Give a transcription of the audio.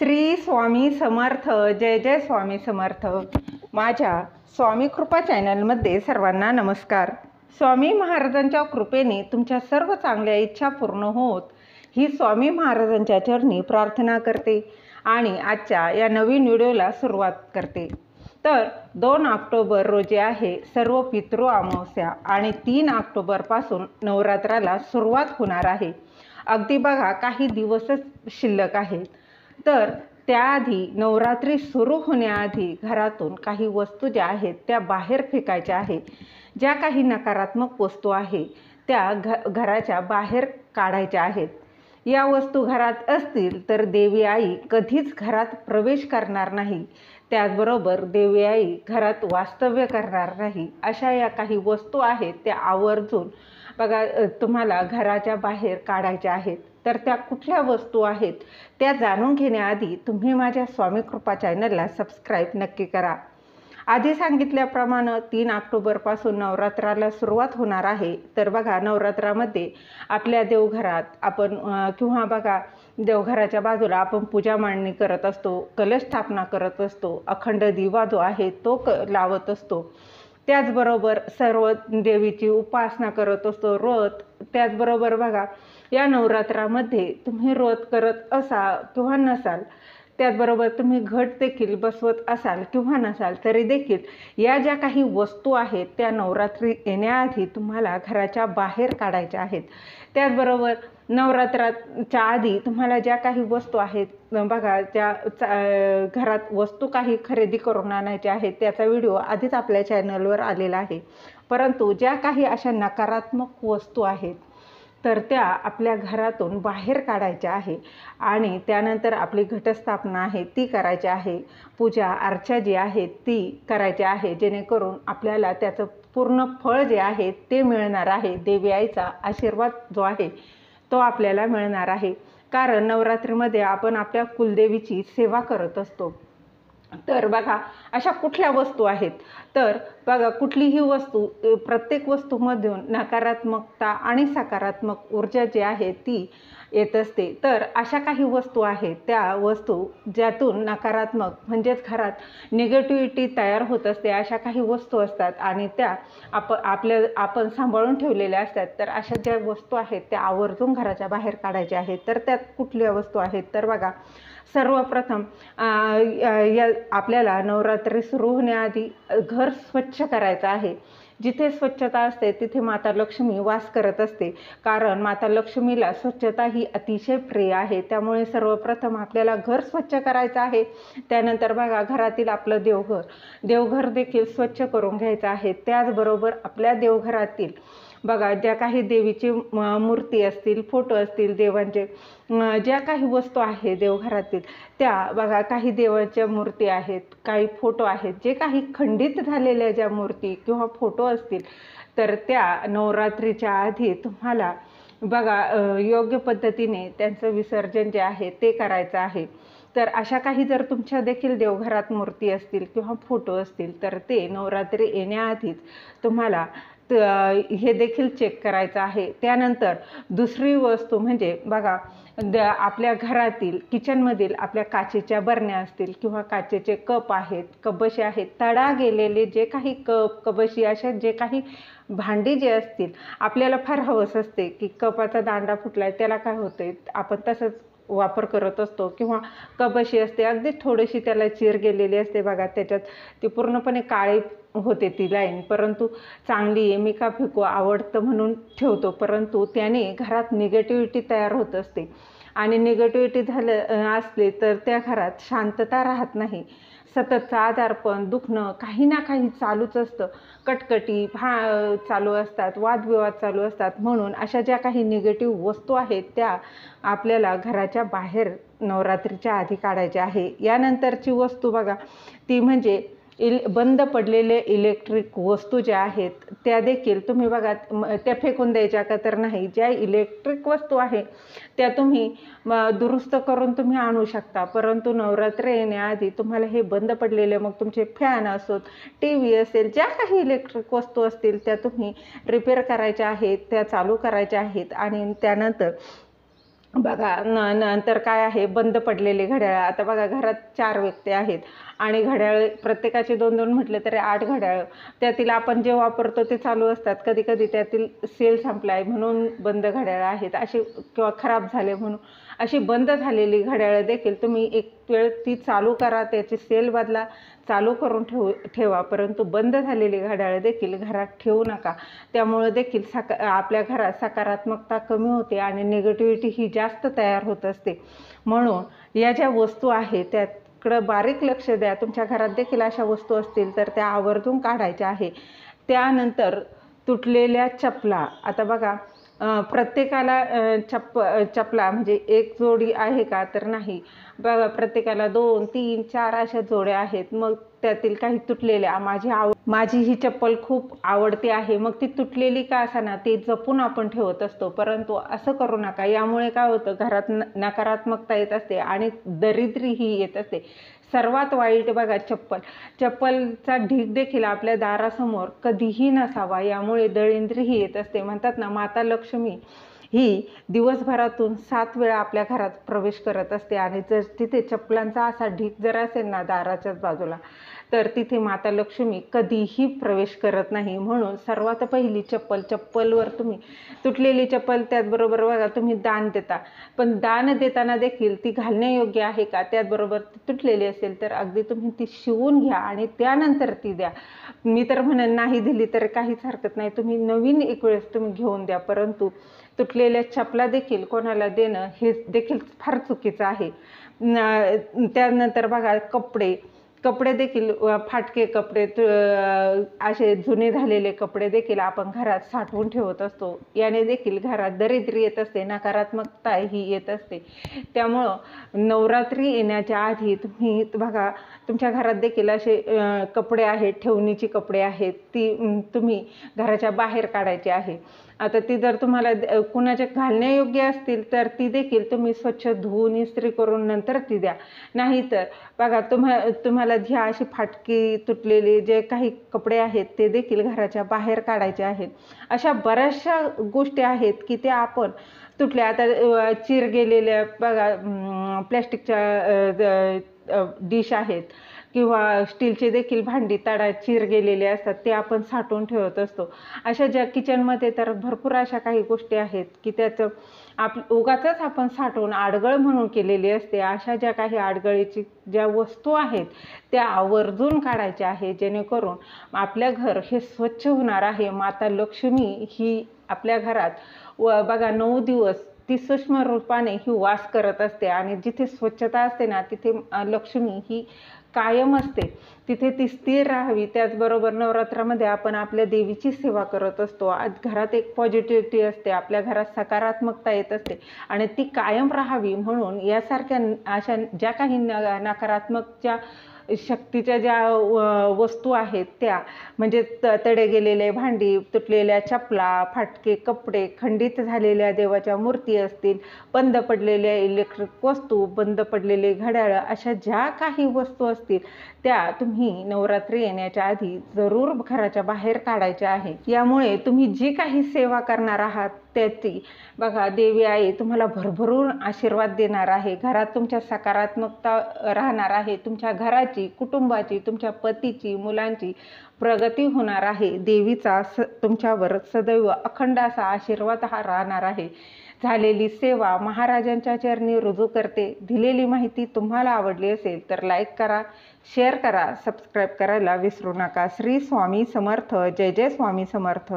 श्री स्वामी समर्थ. जय जय स्वामी समर्थ. माझ्या स्वामी कृपा चॅनलमध्ये सर्वांना नमस्कार. स्वामी महाराजांच्या कृपेने तुमच्या सर्व चांगल्या इच्छा पूर्ण होत ही स्वामी महाराजांच्या चरणी प्रार्थना करते आणि आजच्या या नवीन व्हिडिओला सुरुवात करते. तर 2 ऑक्टोबर रोजी आहे सर्व पितृ अमावस्या आणि 3 ऑक्टोबरपासून नवरात्राला सुरुवात होणार आहे. अगदी बघा काही दिवसच शिल्लक आहेत. तर त्याआधी नवरात्री सुरू होण्याआधी घरातून काही वस्तू ज्या आहेत त्या बाहेर फेकायच्या आहे. ज्या काही नकारात्मक वस्तू आहे त्या घराच्या बाहेर काढायच्या आहेत. या वस्तू घरात असतील तर देवी आई कधीच घरात प्रवेश करणार नाही. त्याचबरोबर देवी आई घरात वास्तव्य करणार नाही. अशा या काही वस्तू आहेत त्या आवर्जून बघा तुम्हाला घराच्या बाहेर काढायच्या आहेत. तर त्या कुठल्या वस्तू आहेत त्या जाणून घेण्याआधी तुम्ही माझ्या स्वामी कृपा चॅनलला सबस्क्राईब नक्की करा. आधी सांगितल्याप्रमाणे 3 ऑक्टोबरपासून नवरात्राला सुरुवात होणार आहे. तर बघा नवरात्रामध्ये आपल्या देवघरात आपण किंवा बघा देवघराच्या बाजूला आपण पूजा मांडणी करत असतो, कलश स्थापना करत असतो, अखंड दिवा जो आहे तो लावत असतो. त्याचबरोबर सर्व देवीची उपासना करत असतो, व्रत. त्याचबरोबर बघा या नवरात्रामध्ये तुम्ही व्रत करत असाल किंवा नसाल, त्याचबरोबर तुम्ही घट देखील बसवत असाल किंवा नसाल तरी देखील या ज्या काही वस्तू आहेत त्या नवरात्री येण्याआधी तुम्हाला घराच्या बाहेर काढायच्या आहेत. त्याचबरोबर नवरात्राच्या आधी तुम्हाला ज्या काही वस्तू आहेत बघा ज्या घरात वस्तू काही खरेदी करून आणायच्या आहेत त्याचा व्हिडिओ आधीच आपल्या चॅनलवर आलेला आहे. परंतु ज्या काही अशा नकारात्मक वस्तू आहेत तर त्या आपल्या घरातून बाहेर काढायच्या आहे आणि त्यानंतर आपली घटस्थापना आहे ती करायची आहे. पूजा अर्चा जी आहे ती करायची आहे जेणेकरून आपल्याला त्याचं पूर्ण फळ जे आहे ते मिळणार आहे. देवी आईचा आशीर्वाद जो आहे तो आपल्याला मिळणार आहे. कारण नवरात्रीमध्ये आपण आपल्या कुलदेवीची सेवा करत असतो. तर बघा अशा कुठल्या वस्तू आहेत तर बघा कुठलीही वस्तू प्रत्येक वस्तूमधून नकारात्मकता आणि सकारात्मक ऊर्जा जी आहे ती येत असते. तर अशा काही वस्तू आहेत त्या वस्तू ज्यातून नकारात्मक म्हणजेच घरात निगेटिव्हिटी तयार होत असते अशा काही वस्तू असतात आणि त्या आपण सांभाळून ठेवलेल्या असतात. तर अशा ज्या वस्तू आहेत त्या आवर्जून घराच्या बाहेर काढायच्या आहेत. तर त्यात कुठल्या वस्तू आहेत तर बघा सर्वप्रथम आपल्याला नवरात्री सुरू होण्याआधी घर स्वच्छ करायचं आहे. जिथे स्वच्छता असते तिथे माता लक्ष्मी वास करत असते. कारण माता लक्ष्मीला स्वच्छता ही अतिशय प्रिय आहे. त्यामुळे सर्वप्रथम आपल्याला घर स्वच्छ करायचं आहे. त्यानंतर बघा घरातील आपलं देवघर देखील स्वच्छ करून घ्यायचं आहे. त्याचबरोबर आपल्या देवघरातील बघा ज्या काही देवीची मूर्ती असतील, फोटो असतील, देवांचे ज्या काही वस्तू आहेत देवघरातील त्या बघा काही देवाच्या मूर्ती आहेत, काही फोटो आहेत, जे काही खंडित झालेल्या ज्या मूर्ती किंवा फोटो असतील तर त्या नवरात्रीच्या आधी तुम्हाला बघा योग्य पद्धतीने त्यांचं विसर्जन जे आहे ते करायचं आहे. तर अशा काही जर तुमच्या देखील देवघरात मूर्ती असतील किंवा फोटो असतील तर ते नवरात्री येण्याआधीच तुम्हाला हे देखील चेक करायचं आहे. त्यानंतर दुसरी वस्तू म्हणजे बघा आपल्या घरातील किचनमधील आपल्या काचेच्या बरण्या असतील किंवा काचेचे कप आहेत, कबशी आहेत, तडा गेलेले जे काही कप कबशी अशा जे काही भांडी जे असतील आपल्याला फार हवस असते की कपाचा दांडा फुटलाय त्याला काय होतंय आपण तसंच वापर करत असतो किंवा कबशी असते अगदी थोडीशी त्याला चीर गेलेली असते बघा त्याच्यात ती पूर्णपणे काळी होते ती लाईन. परंतु चांगली आहे मी का फेकू आवडतं म्हणून ठेवतो. परंतु त्याने घरात निगेटिव्हिटी तयार होत असते आणि निगेटिव्हिटी असले तर त्या घरात शांतता राहत नाही. सततचं आजारपण दुखणं काही ना काही चालूच असतं. कटकटी चालू असतात, वादविवाद चालू असतात. म्हणून अशा ज्या काही निगेटिव्ह वस्तू आहेत त्या आपल्याला घराच्या बाहेर नवरात्रीच्या आधी काढायच्या आहे. यानंतरची वस्तू बघा ती म्हणजे बंद पडलेले इलेक्ट्रिक वस्तू ज्या आहेत त्या देखील तुम्ही बघा त्या फेकून द्यायच्या का तर नाही. ज्या इलेक्ट्रिक वस्तू आहे त्या तुम्ही दुरुस्त करून तुम्ही आणू शकता. परंतु नवरात्र येण्याआधी तुम्हाला हे बंद पडलेले मग तुमचे फॅन असोत, TV असेल, ज्या काही इलेक्ट्रिक वस्तू असतील त्या तुम्ही रिपेअर करायच्या आहेत, त्या चालू करायच्या आहेत आणि त्यानंतर बघा नंतर काय आहे, बंद पडलेली घड्याळ. आता बघा घरात 4 व्यक्ती आहेत आणि घड्याळ प्रत्येकाचे 2-2 म्हटले तरी 8 घड्याळ. त्यातील आपण जे वापरतो ते चालू असतात. कधी-कधी त्यातील सेल संपला आहे म्हणून बंद घड्याळ आहेत अशी, किंवा खराब झाले म्हणून अशी बंद झालेली घड्याळ देखील तुम्ही एक वेळ ती चालू करा, त्याची सेल बदला, चालू करून ठेवा. परंतु बंद झालेली घड्याळ देखील घरात ठेवू नका. त्यामुळे देखील आपल्या घरात सकारात्मकता कमी होते आणि निगेटिव्हिटी ही जास्त तयार होत असते. म्हणून या ज्या वस्तू आहेत त्याकडं बारीक लक्ष द्या. तुमच्या घरात देखील अशा वस्तू असतील तर त्या आवर्जून काढायच्या आहे. त्यानंतर तुटलेल्या चपला. आता बघा प्रत्येकाला चपला म्हणजे एक जोडी आहे का, तर नाही. बघा प्रत्येकाला 2, 3, 4 अशा जोड्या आहेत. मग त्यातील काही तुटलेल्या, माझी ही चप्पल खूप आवडती आहे, मग ती तुटलेली का असेना ते जपून आपण ठेवत असतो. परंतु असं करू नका. यामुळे काय होतं, घरात नकारात्मकता येत असते आणि दरिद्री ही येत असते. सर्वात वाईट बघा चप्पलचा ढीग देखील आपल्या दारासमोर कधीही नसावा. यामुळे दरिद्री ही येत असते. म्हणतात ना, माता लक्ष्मी ही दिवसभरातून 7 वेळा आपल्या घरात प्रवेश करत असते आणि जर तिथे चप्पलांचा असा ढीग जर असेल ना दाराच्याच बाजूला, तर तिथे माता लक्ष्मी कधीही प्रवेश करत नाही. म्हणून सर्वात पहिली चप्पलवर तुम्ही तुटलेली चप्पल, त्याचबरोबर बघा तुम्ही दान देता, पण दान देताना देखील ती घालण्यायोग्य आहे का, त्याचबरोबर ती तुटलेली असेल तर अगदी तुम्ही ती शिवून घ्या आणि त्यानंतर ती द्या. मी तर म्हणेन नाही दिली तर काहीच हरकत नाही, तुम्ही नवीन एक वेळेस तुम्ही घेऊन द्या. परंतु तुटलेल्या चपला देखील कोणाला देणं हे देखील फार चुकीचं आहे. त्यानंतर बघा कपडे देखील, फाटके कपडे, असे जुने झालेले कपडे देखील आपण घरात साठवून ठेवत असतो. याने देखील घरात दरिद्री येत असते, नकारात्मकता ही येत असते. त्यामुळं नवरात्री येण्याच्या आधी तुम्ही बघा तुमच्या घरात देखील असे कपडे आहेत, ठेवणीची कपडे आहेत, ती तुम्ही घराच्या बाहेर काढायची आहे. आता ती जर तुम्हाला कुणाच्या घालण्यायोग्य असतील तर ती देखील तुम्ही स्वच्छ धुवून इस्त्री करून नंतर ती द्या. नाहीतर बघा तुम्हाला जी अशी फाटकी तुटलेली जे काही कपडे आहेत ते देखील घराच्या बाहेर काढायचे आहेत. अशा बऱ्याचशा गोष्टी आहेत की त्या आपण तुटल्या. आता चीर गेलेल्या बघा प्लॅस्टिकच्या डिश आहेत किंवा स्टीलचे देखील भांडी तडा चीर गेलेले असतात, ते आपण साठवून ठेवत असतो. अशा ज्या किचनमध्ये तर भरपूर अशा काही गोष्टी आहेत की त्याचं उगाचच आपण साठवून आडगळ म्हणून केलेली असते. अशा ज्या काही आडगळीची ज्या वस्तू आहेत त्या आवर्जून काढायच्या आहे, जेणेकरून आपल्या घर हे स्वच्छ होणार आहे. माता लक्ष्मी ही आपल्या घरात बघा 9 दिवस ती सूक्ष्म रूपाने ही वास करत असते आणि जिथे स्वच्छता असते ना तिथे लक्ष्मी ही कायम असते, तिथे ती स्थिर राहावी. त्याचबरोबर नवरात्रामध्ये आपण आपल्या देवीची सेवा करत असतो. आज घरात एक पॉझिटिव्हिटी असते, आपल्या घरात सकारात्मकता येत असते आणि ती कायम राहावी म्हणून यासारख्या अशा ज्या काही नकारात्मकच्या शक्तीच्या ज्या वस्तू आहेत त्या म्हणजे तडे गेलेले भांडी, तुटलेल्या चपला, फाटके कपडे, खंडित झालेल्या देवाच्या मूर्ती असतील, बंद पडलेल्या इलेक्ट्रिक वस्तू, बंद पडलेले घड्याळ, अशा ज्या काही वस्तू असतील त्या तुम्ही नवरात्री येण्याच्या आधी जरूर घराच्या बाहेर काढायच्या आहे. यामुळे तुम्ही जी काही सेवा करणार आहात त्याची बघा देवी आई तुम्हाला भरभरून आशीर्वाद देणार आहे. घरात तुमच्या सकारात्मकता राहणार आहे. तुमच्या घराची, कुटुंबाची, तुमच्या पतीची, मुलांची प्रगती होणार आहे. देवीचा तुमच्यावर सदैव अखंड असा आशीर्वाद हा राहणार आहे. झालेली सेवा महाराजांच्या चरणी रुजू करते. दिलेली माहिती तुम्हाला आवडली असेल तर लाईक करा, शेअर करा, सबस्क्राईब करायला विसरू नका. श्री स्वामी समर्थ. जय जय स्वामी समर्थ.